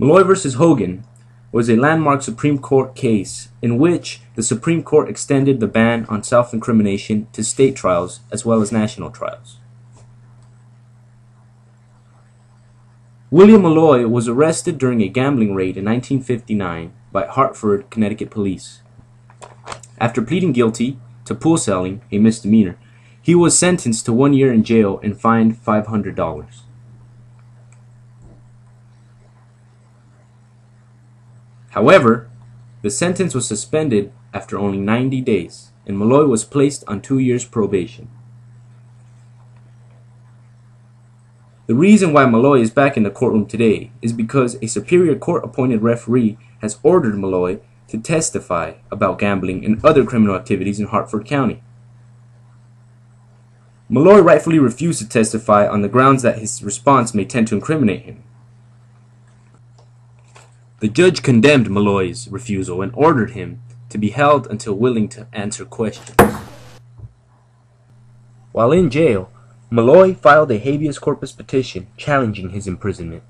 Malloy versus Hogan was a landmark Supreme Court case in which the Supreme Court extended the ban on self-incrimination to state trials as well as national trials. William Malloy was arrested during a gambling raid in 1959 by Hartford, Connecticut police. After pleading guilty to pool selling, a misdemeanor, he was sentenced to 1 year in jail and fined $500. However, the sentence was suspended after only 90 days, and Malloy was placed on 2 years probation. The reason why Malloy is back in the courtroom today is because a Superior Court-appointed referee has ordered Malloy to testify about gambling and other criminal activities in Hartford County. Malloy rightfully refused to testify on the grounds that his response may tend to incriminate him. The judge condemned Malloy's refusal and ordered him to be held until willing to answer questions. While in jail, Malloy filed a habeas corpus petition challenging his imprisonment.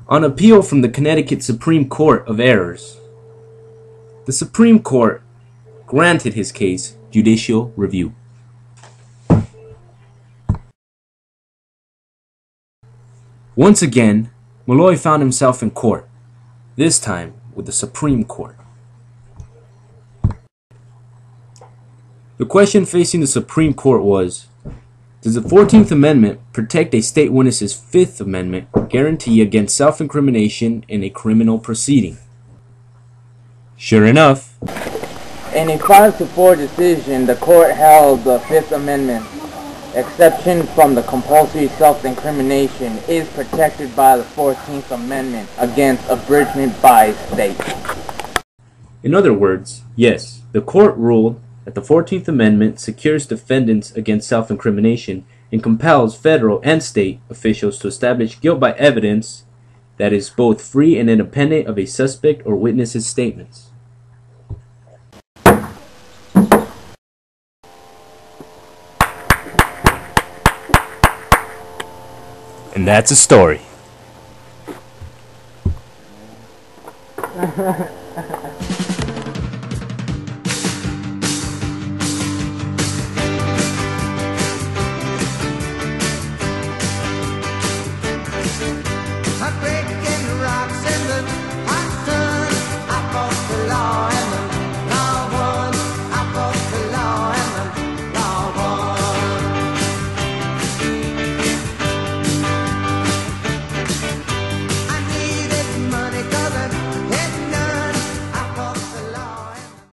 On appeal from the Connecticut Supreme Court of Errors, the Supreme Court granted his case judicial review. Once again, Malloy found himself in court, this time with the Supreme Court. The question facing the Supreme Court was, does the 14th Amendment protect a state witness's 5th Amendment guarantee against self-incrimination in a criminal proceeding? Sure enough, in a 5-4 decision, the court held the 5th Amendment exception from the compulsory self-incrimination is protected by the 14th Amendment against abridgment by state. In other words, yes, the court ruled that the 14th Amendment secures defendants against self-incrimination and compels federal and state officials to establish guilt by evidence that is both free and independent of a suspect or witness's statements. And that's a story.